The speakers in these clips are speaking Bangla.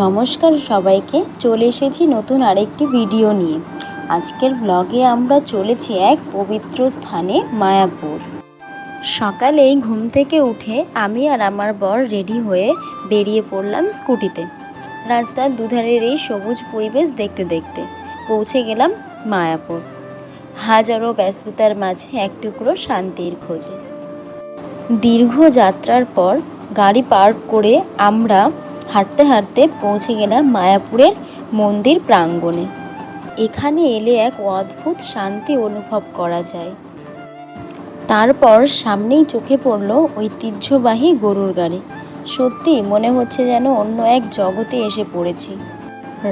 নমস্কার সবাইকে, চলে এসেছি নতুন আরেকটি ভিডিও নিয়ে। আজকের ব্লগে আমরা চলেছি এক পবিত্র স্থানে, মায়াপুর। সকালেই ঘুম থেকে উঠে আমি আর আমার বর রেডি হয়ে বেরিয়ে পড়লাম স্কুটিতে। রাস্তার দুধারের এই সবুজ পরিবেশ দেখতে দেখতে পৌঁছে গেলাম মায়াপুর। হাজারো ব্যস্ততার মাঝে এক টুকরো শান্তির খোঁজে। দীর্ঘ যাত্রার পর গাড়ি পার্ক করে আমরা হাঁটতে হাঁটতে পৌঁছে গেলাম মায়াপুরের মন্দির প্রাঙ্গণে। এখানে এলে এক অদ্ভুত শান্তি অনুভব করা যায়। তারপর সামনেই চোখে পড়ল ঐতিহ্যবাহী গরুর গাড়ি। সত্যি মনে হচ্ছে যেন অন্য এক জগতে এসে পড়েছি।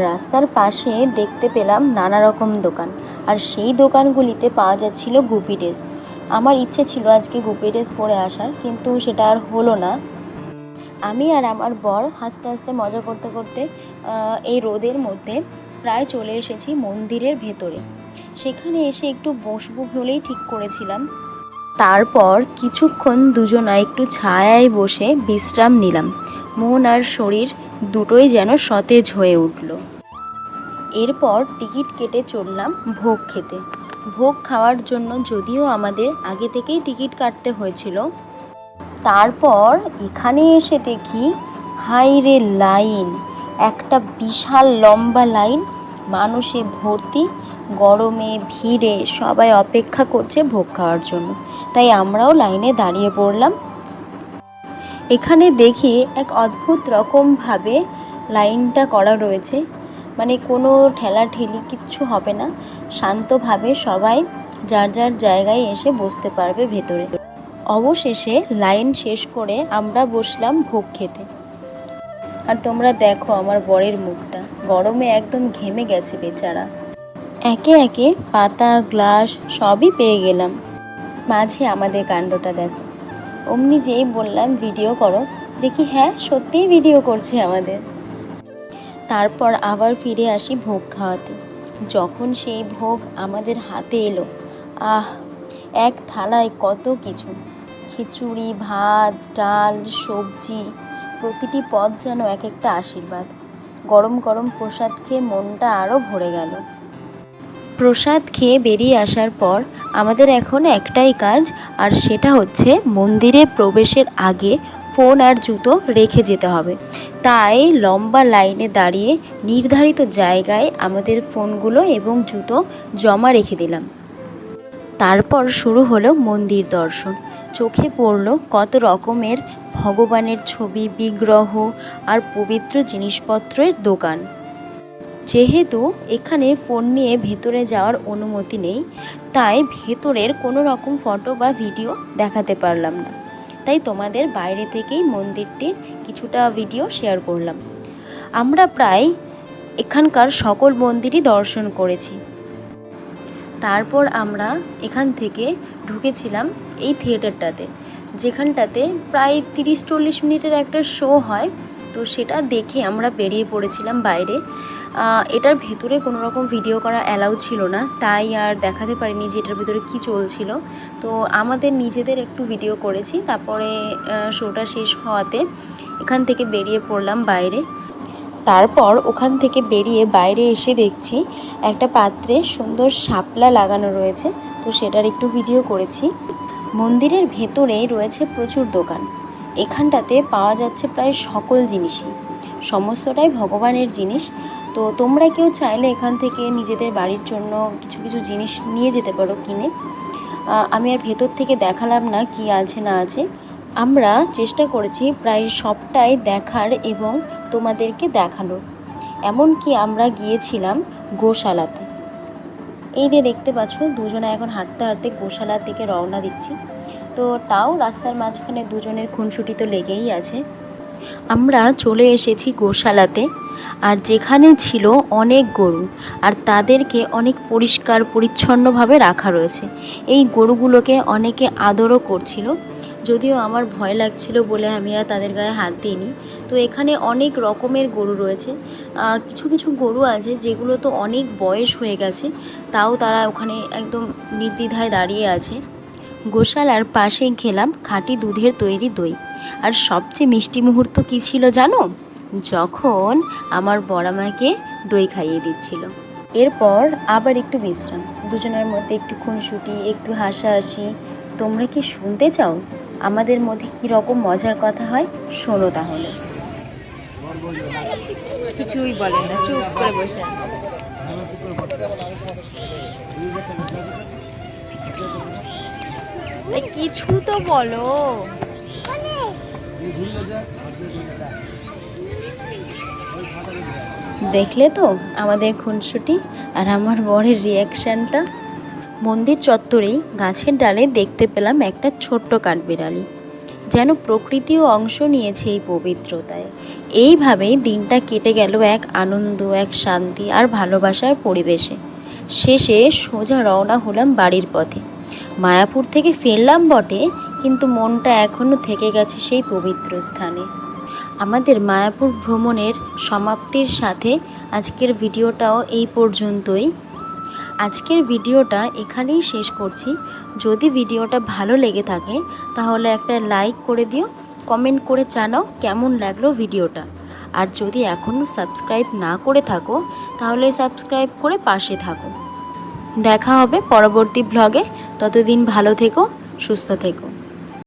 রাস্তার পাশে দেখতে পেলাম নানা রকম দোকান, আর সেই দোকানগুলিতে পাওয়া যাচ্ছিল গুপি ড্রেস। আমার ইচ্ছে ছিল আজকে গুপি ড্রেস পরে আসার, কিন্তু সেটা আর হলো না। আমি আর আমার বর হাসতে হাসতে মজা করতে করতে এই রোদের মধ্যে প্রায় চলে এসেছি মন্দিরের ভেতরে। সেখানে এসে একটু বসবো বলেই ঠিক করেছিলাম। তারপর কিছুক্ষণ দুজনা একটু ছায়ায় বসে বিশ্রাম নিলাম। মন আর শরীর দুটোই যেন সতেজ হয়ে উঠল। এরপর টিকিট কেটে চললাম ভোগ খেতে। ভোগ খাওয়ার জন্য যদিও আমাদের আগে থেকেই টিকিট কাটতে হয়েছিল। তারপর এখানে এসে দেখি হাইরে লাইন, একটা বিশাল লম্বা লাইন, মানুষে ভর্তি। গরমে ভিড়ে সবাই অপেক্ষা করছে ভোগ খাওয়ার জন্য, তাই আমরাও লাইনে দাঁড়িয়ে পড়লাম। এখানে দেখি এক অদ্ভুত রকমভাবে লাইনটা করা রয়েছে, মানে কোনো ঠেলাঠেলি কিচ্ছু হবে না। শান্তভাবে সবাই যার যার জায়গায় এসে বসতে পারবে ভেতরে। অবশেষে লাইন শেষ করে আমরা বসলাম ভোগ খেতে। আর তোমরা দেখো আমার বরের মুখটা, গরমে একদম ঘেমে গেছে বেচারা। একে একে পাতা গ্লাস সবই পেয়ে গেলাম। মাঝে আমাদের কাণ্ডটা দেখো, অমনি যেই বললাম ভিডিও করো, দেখি হ্যাঁ সত্যিই ভিডিও করছে আমাদের। তারপর আবার ফিরে আসি ভোগ খাওয়াতে। যখন সেই ভোগ আমাদের হাতে এলো, আহ, এক থালায় কত কিছু, খিচুড়ি, ভাত, ডাল, সবজি, প্রতিটি পদ যেন এক একটা আশীর্বাদ। গরম গরম প্রসাদ খেয়ে মনটা আরও ভরে গেল। প্রসাদ খেয়ে বেরিয়ে আসার পর আমাদের এখন একটাই কাজ, আর সেটা হচ্ছে মন্দিরে প্রবেশের আগে ফোন আর জুতো রেখে যেতে হবে। তাই লম্বা লাইনে দাঁড়িয়ে নির্ধারিত জায়গায় আমাদের ফোনগুলো এবং জুতো জমা রেখে দিলাম। তারপর শুরু হলো মন্দির দর্শন। চোখে পড়ল কত রকমের ভগবানের ছবি, বিগ্রহ আর পবিত্র জিনিসপত্রের দোকান। যেহেতু এখানে ফোন নিয়ে ভেতরে যাওয়ার অনুমতি নেই, তাই ভেতরের কোনো রকম ফটো বা ভিডিও দেখাতে পারলাম না। তাই তোমাদের বাইরে থেকেই মন্দিরটির কিছুটা ভিডিও শেয়ার করলাম। আমরা প্রায় এখানকার সকল মন্দিরই দর্শন করেছি। তারপর আমরা এখান থেকে ঢুকেছিলাম এই থিয়েটারটাতে, যেখানটাতে প্রায় 30-40 মিনিটের একটা শো হয়। তো সেটা দেখে আমরা বেরিয়ে পড়েছিলাম বাইরে। এটার ভেতরে কোনো রকম ভিডিও করা অ্যালাউ ছিল না, তাই আর দেখাতে পারিনি যে এটার ভেতরে কী চলছিল। তো আমাদের নিজেদের একটু ভিডিও করেছি। তারপরে শোটা শেষ হওয়াতে এখান থেকে বেরিয়ে পড়লাম বাইরে। তারপর ওখান থেকে বেরিয়ে বাইরে এসে দেখছি একটা পাত্রে সুন্দর শাপলা লাগানো রয়েছে, তো সেটার একটু ভিডিও করেছি। মন্দিরের ভেতরেই রয়েছে প্রচুর দোকান। এখানটাতে পাওয়া যাচ্ছে প্রায় সকল জিনিসই, সমস্তটাই ভগবানের জিনিস। তো তোমরা কেউ চাইলে এখান থেকে নিজেদের বাড়ির জন্য কিছু কিছু জিনিস নিয়ে যেতে পারো কিনে। আমি আর ভেতর থেকে দেখালাম না কি আছে না আছে। আমরা চেষ্টা করেছি প্রায় সবটাই দেখার এবং তোমাদেরকে দেখানোর। এমনকি আমরা গিয়েছিলাম গোশালাতে। এই যে দেখতে পাচ্ছ দুজনে এখন হাঁটতে হাঁটতে গোশালার দিকে রওনা দিচ্ছি। তো তাও রাস্তার মাঝখানে দুজনের খুনসুটি তো লেগেই আছে। আমরা চলে এসেছি গোশালাতে, আর যেখানে ছিল অনেক গরু, আর তাদেরকে অনেক পরিষ্কার পরিচ্ছন্নভাবে রাখা রয়েছে। এই গরুগুলোকে অনেকে আদরও করছিল, যদিও আমার ভয় লাগছিল বলে আমি আর তাদের গায়ে হাত দিইনি। তো এখানে অনেক রকমের গরু রয়েছে। কিছু কিছু গরু আছে যেগুলো তো অনেক বয়স হয়ে গেছে, তাও তারা ওখানে একদম নির্দ্বিধায় দাঁড়িয়ে আছে। গোশালার পাশে খেলাম খাঁটি দুধের তৈরি দই। আর সবচেয়ে মিষ্টি মুহূর্ত কী ছিল জানো? যখন আমার বড় মাকে দই খাইয়ে দিচ্ছিল। এরপর আবার একটু বিশ্রাম, দুজনের মধ্যে একটু খুনসুটি, একটু হাসাহাসি। তোমরা কি শুনতে চাও আমাদের মধ্যে কী রকম মজার কথা হয়? শোনো তাহলে। কিছুই বলে না, চুপ করে বসে আছে। কিছু তো বলো। দেখলে তো আমাদের খুনসুটি আর আমার বরের রিয়াকশানটা। মন্দির চত্বরেই গাছের ডালে দেখতে পেলাম একটা ছোট্ট কাঠবিড়ালি, যেন প্রকৃতিও অংশ নিয়েছে এই পবিত্রতায়। এইভাবেই দিনটা কেটে গেল এক আনন্দ, এক শান্তি আর ভালোবাসার পরিবেশে। শেষে সোজা রওনা হলাম বাড়ির পথে। মায়াপুর থেকে ফিরলাম বটে, কিন্তু মনটা এখনও থেকে গেছে সেই পবিত্র স্থানে। আমাদের মায়াপুর ভ্রমণের সমাপ্তির সাথে আজকের ভিডিওটাও এই পর্যন্তই। আজকের ভিডিওটা এখানেই শেষ করছি। যদি ভিডিওটা ভালো লেগে থাকে তাহলে একটা লাইক করে দিও, কমেন্ট করে জানাও কেমন লাগলো ভিডিওটা। আর যদি এখনও সাবস্ক্রাইব না করে থাকো তাহলে সাবস্ক্রাইব করে পাশে থাকো। দেখা হবে পরবর্তী ব্লগে। ততদিন ভালো থেকো, সুস্থ থেকো।